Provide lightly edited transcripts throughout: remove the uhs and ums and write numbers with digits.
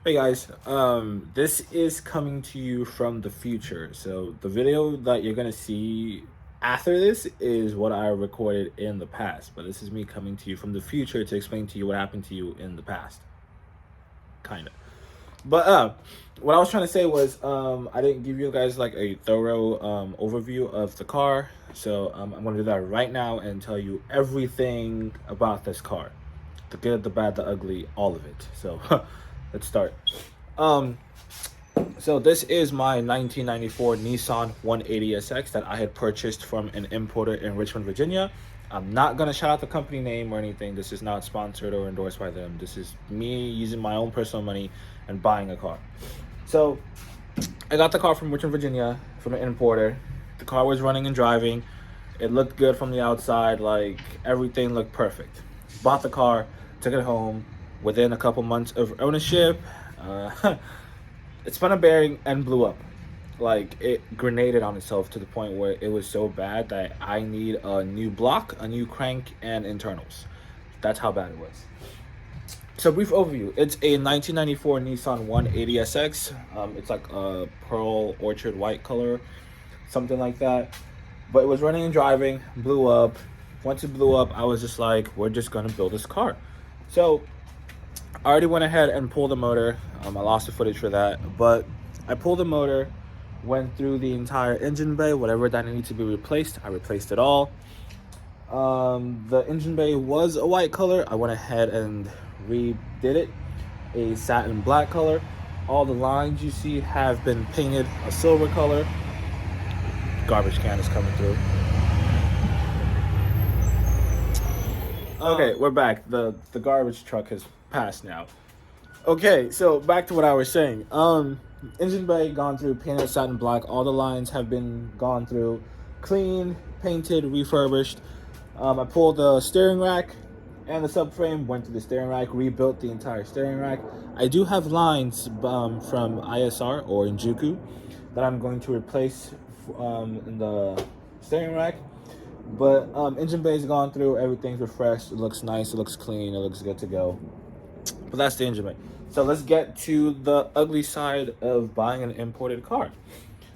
Hey guys, this is coming to you from the future. So the video that you're gonna see after this is what I recorded in the past, but this is me coming to you from the future to explain to you what happened to you in the past. Kind of. But what I was trying to say was I didn't give you guys like a thorough overview of the car. So I'm gonna do that right now and tell you everything about this car. The good, the bad, the ugly, all of it. So let's start. Um, so this is my 1994 Nissan 180SX that I had purchased from an importer in Richmond, Virginia. I'm not gonna shout out the company name or anything. This is not sponsored or endorsed by them. This is me using my own personal money and buying a car. So I got the car from Richmond, Virginia from an importer. The car was running and driving. It looked good from the outside, like everything looked perfect. Bought the car, took it home. Within a couple months of ownership, it spun a bearing and blew up. Like it grenaded on itself to the point where it was so bad that I need a new block, a new crank, and internals. That's how bad it was. So brief overview. It's a 1994 Nissan 180SX. It's like a pearl orchard white color, something like that. But it was running and driving, blew up. Once it blew up, I was just like, we're just gonna build this car. So I already went ahead and pulled the motor. I lost the footage for that, but I pulled the motor, went through the entire engine bay, whatever that needed to be replaced, I replaced it all. The engine bay was a white color. I went ahead and redid it a satin black color. All the lines you see have been painted a silver color. Garbage can is coming through. Okay, we're back. The garbage truck has passed now. Okay, so back to what I was saying. Engine bay gone through, painted satin black. All the lines have been gone through, cleaned, painted, refurbished. I pulled the steering rack and the subframe, went through the steering rack, rebuilt the entire steering rack. I do have lines from ISR or Injuku that I'm going to replace in the steering rack. But engine bay's gone through, everything's refreshed, it looks nice, it looks clean, it looks good to go. But that's the engine bay. So let's get to the ugly side of buying an imported car.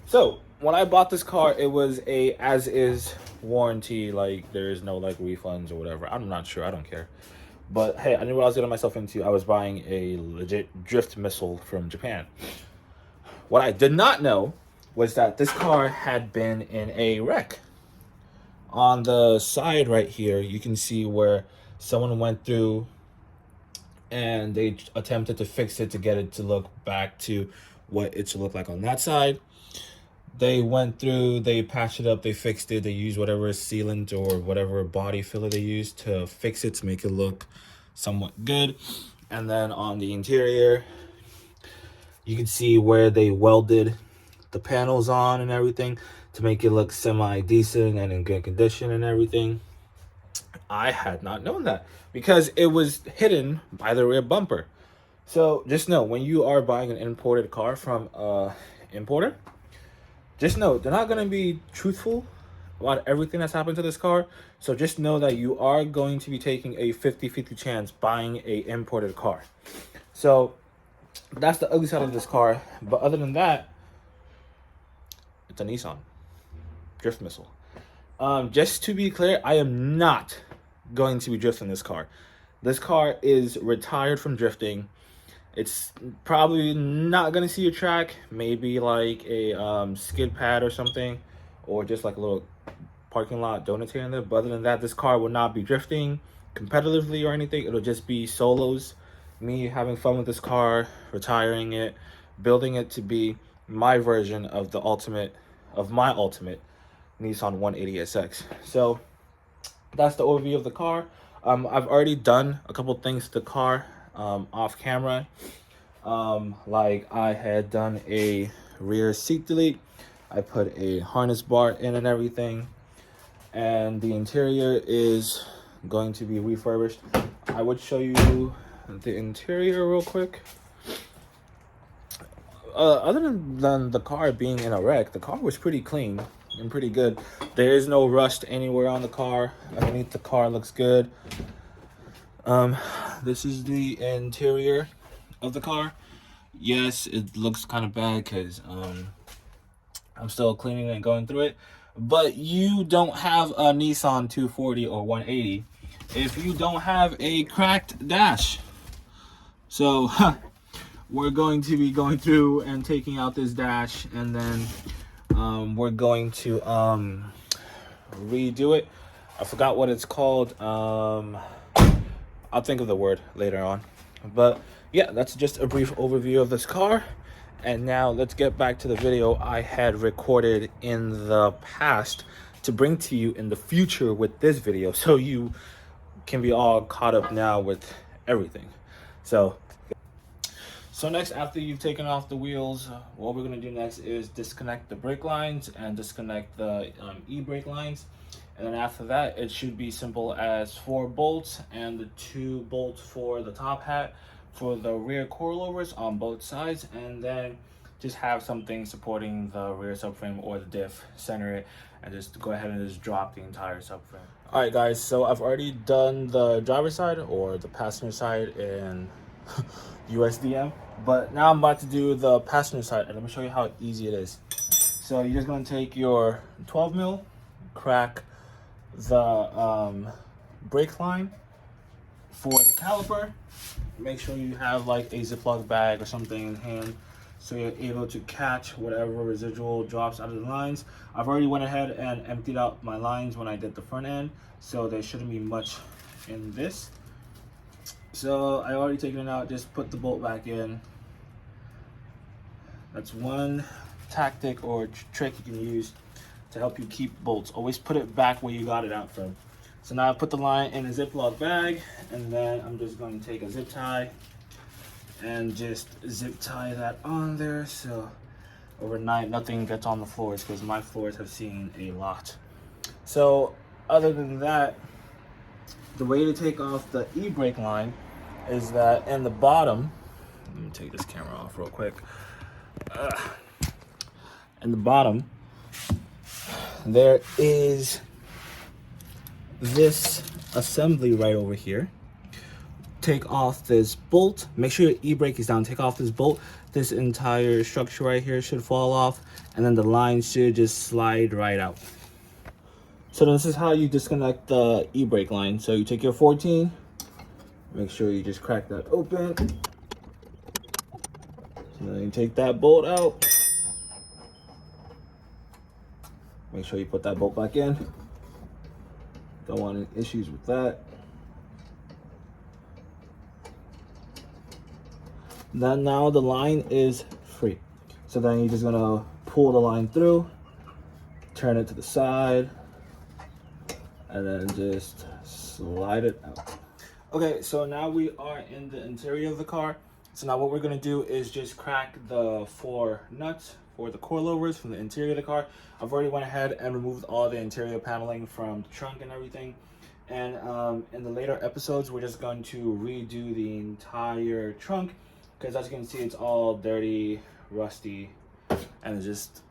So when I bought this car, it was a as-is warranty, like there is no like refunds or whatever. I'm not sure, I don't care. But hey, I knew what I was getting myself into. I was buying a legit drift missile from Japan. What I did not know was that this car had been in a wreck. On the side right here, you can see where someone went through and they attempted to fix it to get it to look back to what it should look like on that side. They went through, they patched it up, they fixed it, they used whatever sealant or whatever body filler they used to fix it to make it look somewhat good. And then on the interior, you can see where they welded the panels on and everything to make it look semi-decent and in good condition and everything. I had not known that because it was hidden by the rear bumper. So just know, when you are buying an imported car from a importer, just know they're not going to be truthful about everything that's happened to this car. So just know that you are going to be taking a 50-50 chance buying a imported car. So that's the ugly side of this car. But other than that, it's a Nissan drift missile. Just to be clear, I am not going to be drifting this car. This car is retired from drifting. It's probably not going to see a track, maybe like a skid pad or something, or just like a little parking lot donuts here and there. But other than that, this car will not be drifting competitively or anything. It'll just be solos, me having fun with this car, retiring it, building it to be my version of the ultimate, of my ultimate Nissan 180SX. So that's the overview of the car. I've already done a couple things to the car off camera. Like I had done a rear seat delete. I put a harness bar in and everything. And the interior is going to be refurbished. I would show you the interior real quick. Other than the car being in a wreck, the car was pretty clean and pretty good. There is no rust anywhere on the car. Underneath the car looks good. This is the interior of the car. Yes, it looks kind of bad because I'm still cleaning it and going through it. But you don't have a Nissan 240 or 180 if you don't have a cracked dash. So we're going to be going through and taking out this dash, and then we're going to redo it. I forgot what it's called. I'll think of the word later on. But yeah, that's just a brief overview of this car. And now let's get back to the video I had recorded in the past to bring to you in the future with this video, so you can be all caught up now with everything. So next, after you've taken off the wheels, what we're going to do next is disconnect the brake lines and disconnect the e-brake lines. And then after that, it should be simple as 4 bolts and the 2 bolts for the top hat for the rear coilovers on both sides, and then just have something supporting the rear subframe or the diff, center it, and just go ahead and just drop the entire subframe. All right, guys, so I've already done the driver's side or the passenger side in USDM, but now I'm about to do the passenger side, and let me show you how easy it is. So you're just gonna take your 12 mil, crack the brake line for the caliper. Make sure you have like a Ziploc bag or something in hand so you're able to catch whatever residual drops out of the lines. I've already went ahead and emptied out my lines when I did the front end, so there shouldn't be much in this. So I already taken it out, just put the bolt back in. That's one tactic or trick you can use to help you keep bolts. Always put it back where you got it out from. So now I put the line in a Ziploc bag, and then I'm just going to take a zip tie and just zip tie that on there so overnight nothing gets on the floors, because my floors have seen a lot. So other than that, the way to take off the e-brake line is that in the bottom, let me take this camera off real quick. In the bottom, there is this assembly right over here. Take off this bolt. Make sure your e-brake is down. Take off this bolt. This entire structure right here should fall off, and then the line should just slide right out. So this is how you disconnect the e-brake line. So you take your 14, make sure you just crack that open. So then you take that bolt out. Make sure you put that bolt back in. Don't want any issues with that. Then now the line is free. So then you're just gonna pull the line through, turn it to the side, and then just slide it out. Okay, so now we are in the interior of the car. So now what we're gonna do is just crack the 4 nuts for the coilovers from the interior of the car. I've already went ahead and removed all the interior paneling from the trunk and everything. And in the later episodes, we're just going to redo the entire trunk, because as you can see, it's all dirty, rusty, and it's just,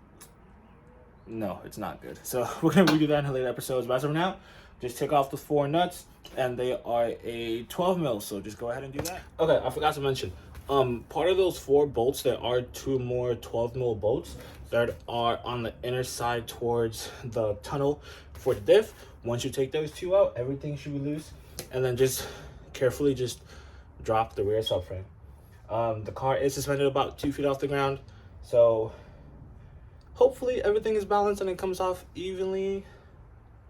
no, it's not good. So we're gonna redo that in the later episodes. But as of now, just take off the 4 nuts, and they are a 12 mil. So just go ahead and do that. Okay, I forgot to mention, part of those 4 bolts, there are 2 more 12 mil bolts that are on the inner side towards the tunnel for the diff. Once you take those 2 out, everything should be loose, and then just carefully just drop the rear subframe. The car is suspended about 2 feet off the ground, so hopefully everything is balanced and it comes off evenly,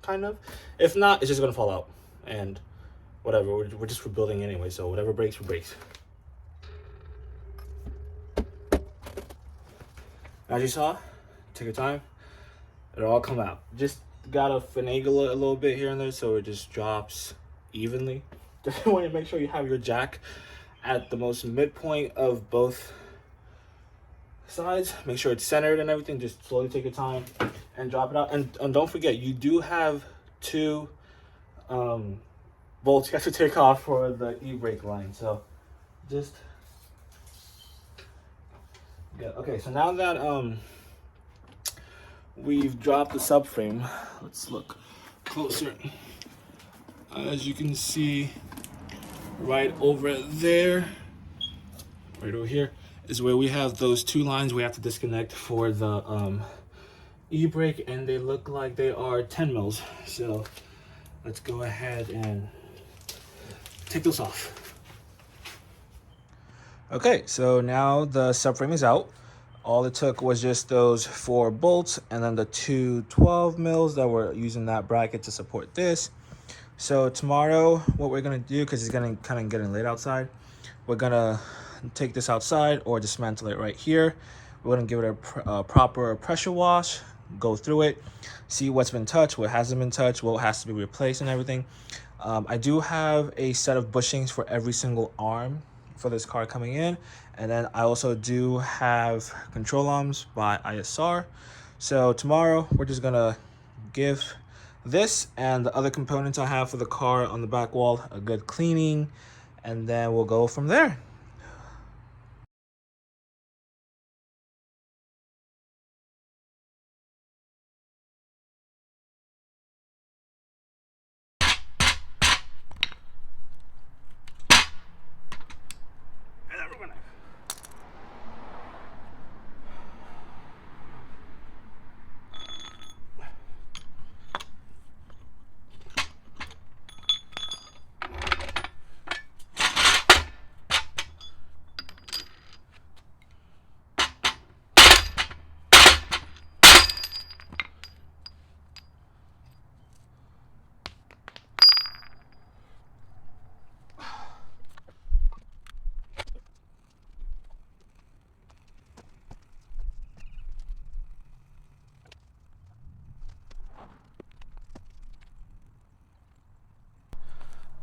kind of. If not, it's just gonna fall out, and whatever, we're just rebuilding anyway, so whatever breaks, breaks. As you saw, take your time, it'll all come out. Just gotta finagle it a little bit here and there so it just drops evenly. Just want to make sure you have your jack at the most midpoint of both sides. Make sure it's centered and everything. Just slowly take your time and drop it out. And don't forget, you do have 2 bolts you have to take off for the e-brake line. So just, yeah. Okay, so now that we've dropped the subframe, let's look closer. As you can see right over there, right over here is where we have those two lines we have to disconnect for the e-brake, and they look like they are 10 mils. So let's go ahead and take those off. Okay, so now the subframe is out. All it took was just those 4 bolts and then the 2 12 mils that were using that bracket to support this. So tomorrow, what we're gonna do, because it's gonna kind of getting late outside, we're gonna take this outside or dismantle it right here. We're gonna give it a proper pressure wash, go through it, see what's been touched, what hasn't been touched, what has to be replaced and everything. I do have a set of bushings for every single arm for this car coming in, and then I also do have control arms by ISR. So tomorrow we're just gonna give this and the other components I have for the car on the back wall a good cleaning, and then we'll go from there.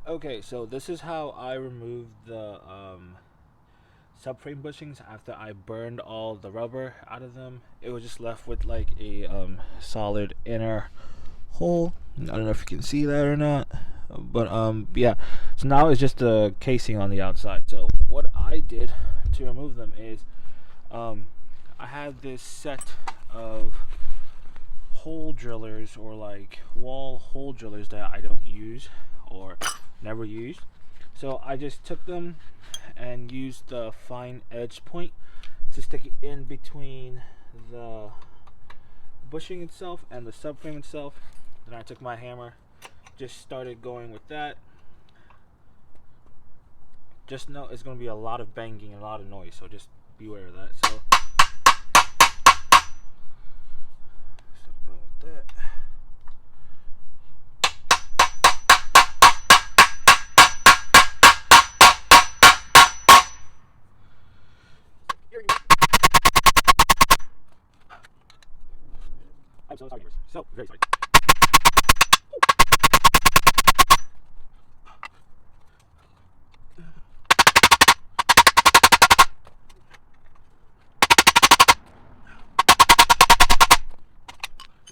Okay, so this is how I removed the subframe bushings after I burned all the rubber out of them. It was just left with like a solid inner hole. I don't know if you can see that or not, but yeah. So now it's just the casing on the outside. So what I did to remove them is I had this set of hole drillers, or like wall hole drillers, that I don't use or never used. So I just took them and used the fine edge point to stick it in between the bushing itself and the subframe itself. Then I took my hammer, just started going with that. Just know it's going to be a lot of banging and a lot of noise, so just beware of that. So going with that. I'm so sorry, neighbors. So very sorry.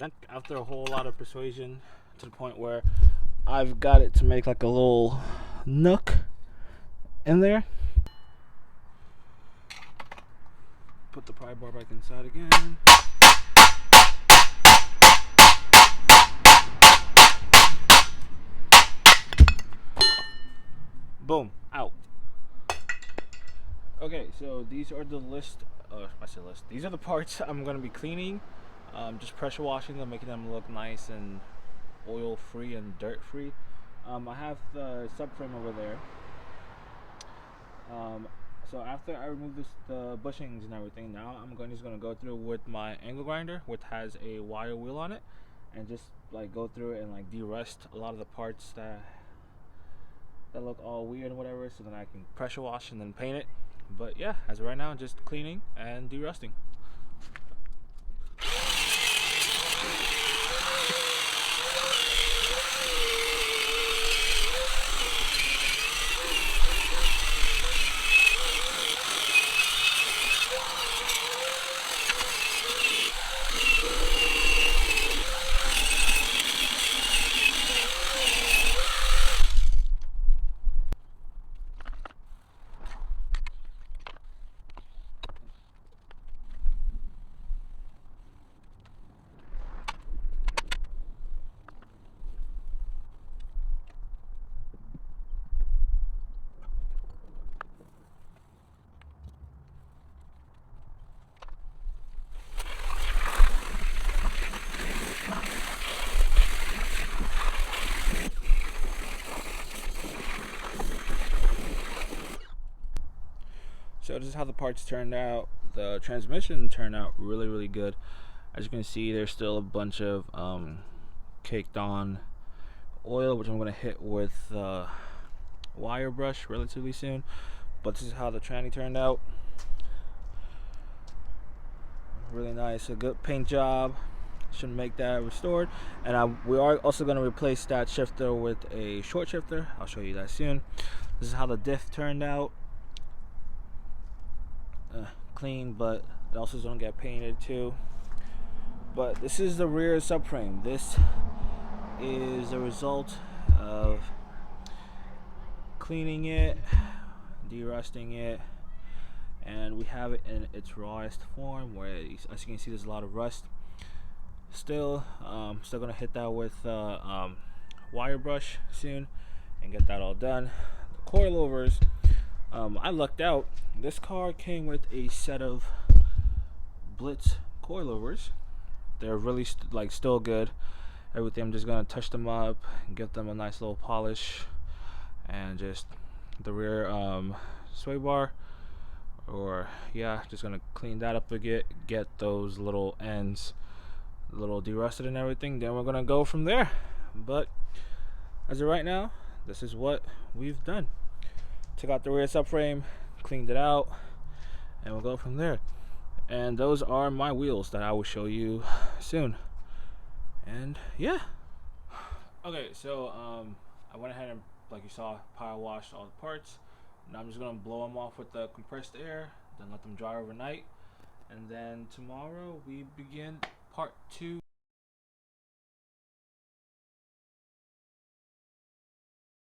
Then after a whole lot of persuasion, to the point where I've got it to make like a little nook in there. Put the pry bar back inside again. Boom, out. Okay, so these are the list. I said list. These are the parts I'm going to be cleaning. Just pressure washing them, making them look nice and oil free and dirt free. I have the subframe over there. So after I remove the bushings and everything, now I'm just gonna go through with my angle grinder, which has a wire wheel on it, and just like go through it and like de-rust a lot of the parts that look all weird and whatever, so then I can pressure wash and then paint it. But yeah, as of right now, just cleaning and de-rusting. So this is how the parts turned out. The transmission turned out really good. As you can see, there's still a bunch of caked on oil, which I'm going to hit with wire brush relatively soon. But this is how the tranny turned out. Really nice, a good paint job. Should make that restored. And we are also going to replace that shifter with a short shifter. I'll show you that soon. This is how the diff turned out. Clean, but it also is going to get painted too. But this is the rear subframe. This is a result of cleaning it, de-rusting it, and we have it in its rawest form, where as you can see there's a lot of rust still. Still gonna hit that with wire brush soon and get that all done. The coilovers, I lucked out. This car came with a set of Blitz coilovers. They're really still good. Everything, I'm just gonna touch them up and give them a nice little polish, and just the rear sway bar, or yeah, just gonna clean that up a bit, get those little ends a little de-rusted and everything. Then we're gonna go from there. But as of right now, this is what we've done. Took out the rear subframe, cleaned it out, and we'll go from there. And those are my wheels that I will show you soon. And yeah. Okay, so I went ahead and, like you saw, power washed all the parts. Now I'm just gonna blow them off with the compressed air, then let them dry overnight, and then tomorrow we begin part 2.